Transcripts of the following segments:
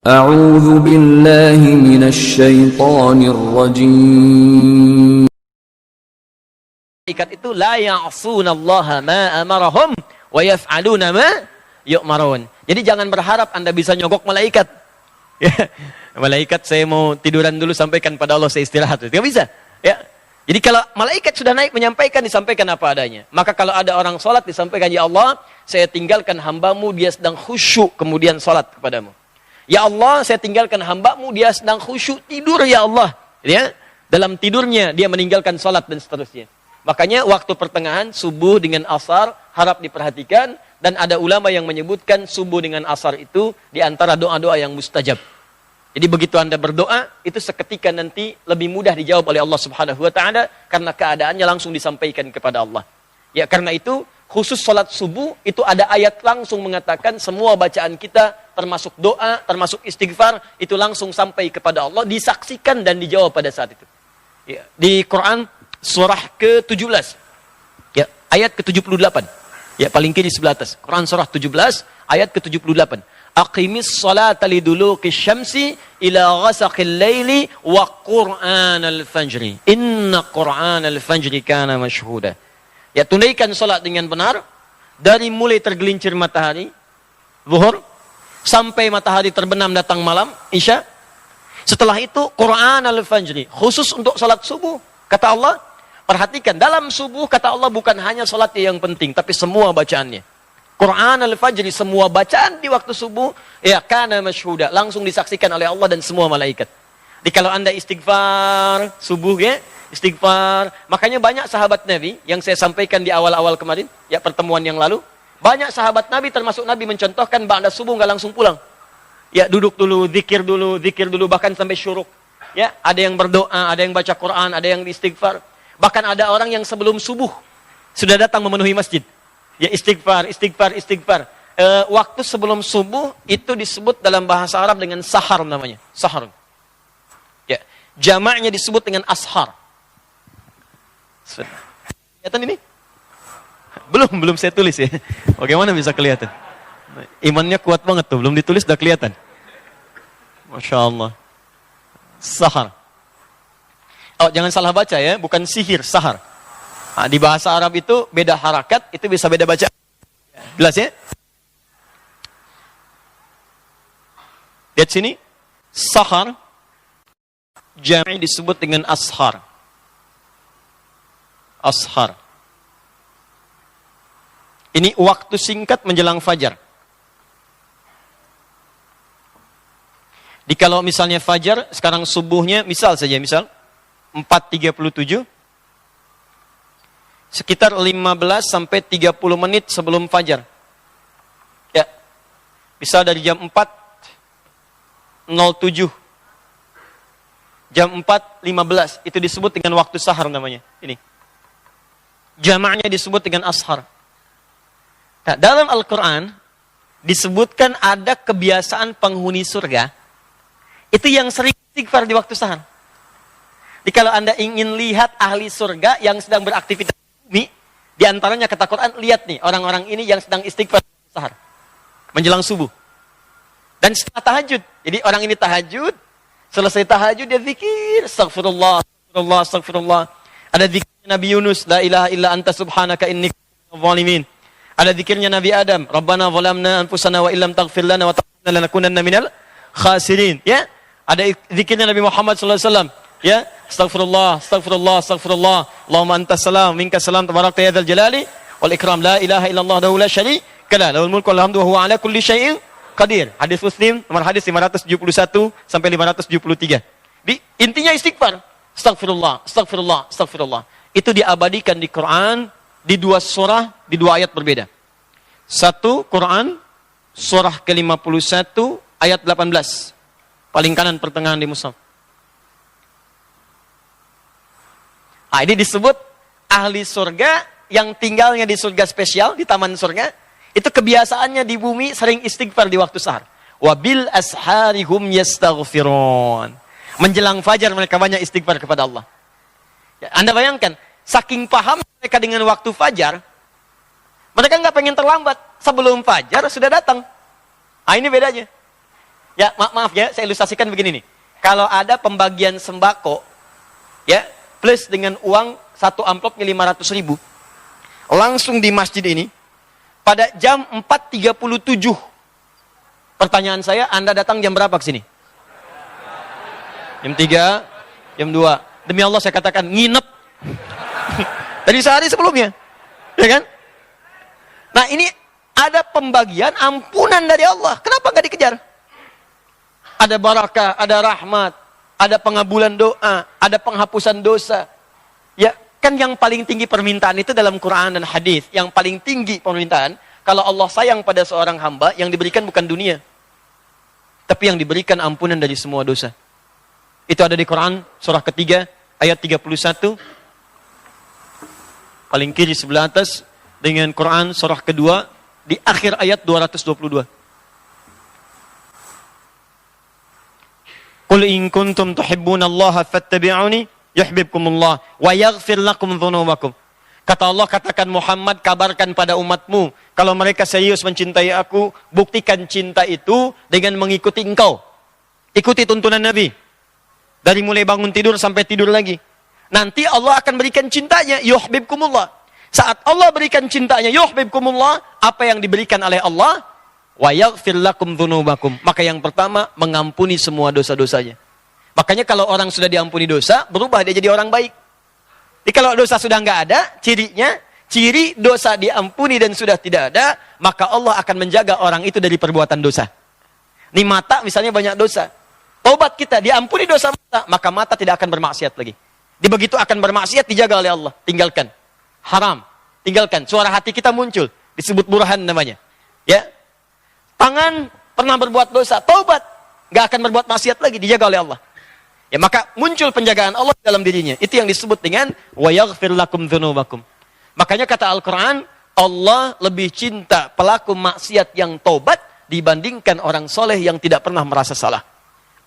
أعوذ بالله من الشيطان الرجيم. Malaikat itu la ya'sunallaha ma amarahum wa yaf'aluna ma yu'marun. Jadi jangan berharap Anda bisa nyogok malaikat. Ya, malaikat saya mau tiduran dulu sampaikan pada Allah saya istirahat. Tidak bisa. Ya. Jadi kalau malaikat sudah naik menyampaikan, disampaikan apa adanya. Maka kalau ada orang sholat disampaikan, ya Allah, saya tinggalkan hambamu, dia sedang khusyuk, kemudian sholat kepadamu. Ya Allah, saya tinggalkan hambamu, dia sedang khusyuk tidur, ya Allah. Ya, dalam tidurnya dia meninggalkan sholat dan seterusnya. Makanya waktu pertengahan subuh dengan asar harap diperhatikan, dan ada ulama yang menyebutkan subuh dengan asar itu di antara doa-doa yang mustajab. Jadi begitu Anda berdoa, itu seketika nanti lebih mudah dijawab oleh Allah Subhanahu wa taala karena keadaannya langsung disampaikan kepada Allah. Ya, karena itu khusus salat subuh itu ada ayat langsung mengatakan semua bacaan kita termasuk doa, termasuk istighfar itu langsung sampai kepada Allah, disaksikan dan dijawab pada saat itu. Ya, di Quran surah ke-17. Ya, ayat ke-78. Ya, paling kiri sebelah atas. Quran surah 17 ayat ke-78. Aqimis salata liduluki syamsi ila ghasaqil laili wa qur'anal fajri. Inna qur'anal fajri kana mashhuda. Ya, tunaikan salat dengan benar dari mulai tergelincir matahari zuhur sampai matahari terbenam datang malam isya. Setelah itu qur'anal fajri, khusus untuk salat subuh. Kata Allah, perhatikan dalam subuh kata Allah bukan hanya salat yang penting tapi semua bacaannya. Quran al-Fajri, semua bacaan di waktu subuh, ya kana masyhuda, langsung disaksikan oleh Allah dan semua malaikat. Jadi kalau Anda istighfar subuh ya, istighfar. Makanya banyak sahabat Nabi yang saya sampaikan di awal-awal kemarin, ya pertemuan yang lalu, banyak sahabat Nabi termasuk Nabi mencontohkan ba'da subuh nggak langsung pulang. Ya duduk dulu, zikir dulu bahkan sampai syuruk. Ya, ada yang berdoa, ada yang baca Quran, ada yang istighfar. Bahkan ada orang yang sebelum subuh sudah datang memenuhi masjid. Ya istighfar. Waktu sebelum subuh itu disebut dalam bahasa Arab dengan sahar namanya. Sahar. Ya, jamaknya disebut dengan ashar. Kelihatan ini? Belum saya tulis ya. Bagaimana bisa kelihatan? Imannya kuat banget tuh, belum ditulis udah kelihatan. Masya Allah. Sahar. Oh, jangan salah baca ya, bukan sihir, sahar. Nah, di bahasa Arab itu beda harakat, itu bisa beda baca. Jelas ya? Lihat sini. Sahar. Jami' disebut dengan ashar. Ashar. Ini waktu singkat menjelang fajar. Kalau misalnya fajar, sekarang subuhnya, misal 4.37. Sekitar 15 sampai 30 menit sebelum fajar. Ya. Bisa dari jam 4.07. Jam 4.15 itu disebut dengan waktu sahar namanya. Ini. Jamaknya disebut dengan ashar. Nah, dalam Al-Qur'an disebutkan ada kebiasaan penghuni surga itu yang sering istighfar di waktu sahar. Jadi kalau Anda ingin lihat ahli surga yang sedang beraktivitas di antaranya kata Quran, lihat nih orang-orang ini yang sedang istighfar sahar menjelang subuh dan setelah tahajud. Jadi orang ini tahajud, selesai tahajud dia zikir astagfirullah. Ada zikirnya Nabi Yunus, la ilaha illa anta subhanaka inni kuntu minadh dhalimin. Ada zikirnya Nabi Adam, rabbana zalamna anfusana wa illam taghfir lana wa tarhamna lanakunanna minal khasirin. Ya, ada zikirnya Nabi Muhammad sallallahu alaihi wasallam. Ya, astagfirullah. Allahumma antas salam, minkas salam, tabarakta ya dzal jalali wal ikram, la ilaha illallah wa la syarika lah, lahul mulku wal hamdu wa huwa ala kulli syai'in qadir. Hadis Muslim nomor hadis 571 sampai 573. Intinya istighfar. Astagfirullah. Itu diabadikan di Quran di dua surah, di dua ayat berbeda. Satu Quran surah ke-51 ayat 18. Paling kanan pertengahan di mushaf. Nah, ini disebut ahli surga yang tinggalnya di surga spesial, di taman surga. Itu kebiasaannya di bumi sering istighfar di waktu sahar. Wabil asharihum yastaghfirun. Menjelang fajar mereka banyak istighfar kepada Allah. Ya, Anda bayangkan, saking paham mereka dengan waktu fajar, mereka nggak pengen terlambat. Sebelum fajar sudah datang. Nah, ini bedanya. Ya, maaf ya, saya ilustrasikan begini nih. Kalau ada pembagian sembako, ya, plus dengan uang satu amplopnya 500.000, langsung di masjid ini, pada jam 4.37. Pertanyaan saya, Anda datang jam berapa ke sini? Jam 3, jam 2. Demi Allah saya katakan, nginep. Dari sehari sebelumnya. Ya kan? Nah ini ada pembagian ampunan dari Allah. Kenapa nggak dikejar? Ada barakah, ada rahmat, ada pengabulan doa, ada penghapusan dosa. Ya, kan yang paling tinggi permintaan itu dalam Quran dan hadis. Yang paling tinggi permintaan, kalau Allah sayang pada seorang hamba, yang diberikan bukan dunia. Tapi yang diberikan ampunan dari semua dosa. Itu ada di Quran, surah ketiga, ayat 31. Paling kiri sebelah atas, dengan Quran, surah kedua, di akhir ayat 222. Qul in kuntum tuhibbunallaha fattabi'uni yuhibbukumullah wa yaghfir lakum dzunubakum. Kata Allah, katakan Muhammad, kabarkan pada umatmu, kalau mereka serius mencintai aku, buktikan cinta itu dengan mengikuti engkau. Ikuti tuntunan Nabi. Dari mulai bangun tidur sampai tidur lagi. Nanti Allah akan berikan cintanya, yuhibbukumullah. Saat Allah berikan cintanya, yuhibbukumullah, apa yang diberikan oleh Allah? Wa yaghfir lakum dzunubakum. Maka yang pertama, mengampuni semua dosa-dosanya. Makanya kalau orang sudah diampuni dosa, berubah dia jadi orang baik. Jadi kalau dosa sudah nggak ada, cirinya, ciri dosa diampuni dan sudah tidak ada, maka Allah akan menjaga orang itu dari perbuatan dosa. Ini mata misalnya banyak dosa. Taubat kita, diampuni dosa mata, maka mata tidak akan bermaksiat lagi. Di begitu akan bermaksiat, dijaga oleh Allah. Tinggalkan. Haram. Tinggalkan. Suara hati kita muncul. Disebut burhan namanya. Ya. Tangan pernah berbuat dosa, taubat, nggak akan berbuat maksiat lagi, dijaga oleh Allah. Ya, maka muncul penjagaan Allah dalam dirinya. Itu yang disebut dengan wa yaghfir lakum dzunubakum. Makanya kata Al-Qur'an, Allah lebih cinta pelaku maksiat yang taubat dibandingkan orang soleh yang tidak pernah merasa salah.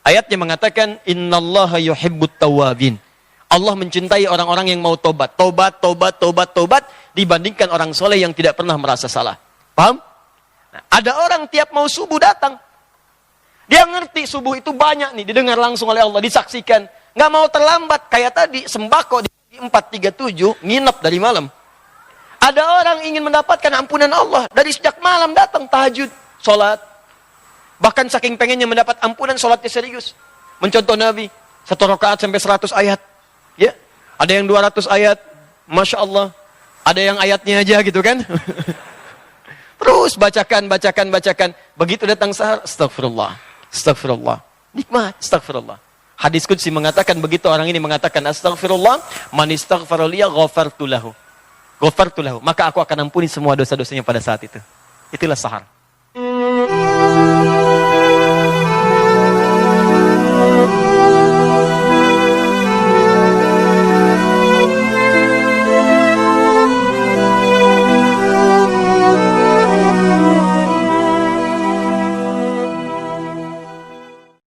Ayatnya mengatakan innallaha yuhibbut tawwabin. Allah mencintai orang-orang yang mau tobat. Tobat dibandingkan orang soleh yang tidak pernah merasa salah. Paham? Nah, ada orang tiap mau subuh datang. Dia ngerti subuh itu banyak nih, didengar langsung oleh Allah, disaksikan. Nggak mau terlambat, kayak tadi, sembako di 4.37, nginep dari malam. Ada orang ingin mendapatkan ampunan Allah, dari sejak malam datang, tahajud, sholat. Bahkan saking pengennya mendapat ampunan, sholatnya serius. Mencontoh Nabi, 1 rakaat sampai 100 ayat. Ya, ada yang 200 ayat, Masya Allah. Ada yang ayatnya aja gitu kan. Terus bacakan. Begitu datang sahar, astagfirullah. Nikmat, astagfirullah. Hadis qudsi mengatakan, begitu orang ini mengatakan astagfirullah, man istaghfara liya ghafartu lahu. Maka aku akan ampuni semua dosa-dosanya pada saat itu. Itulah sahar.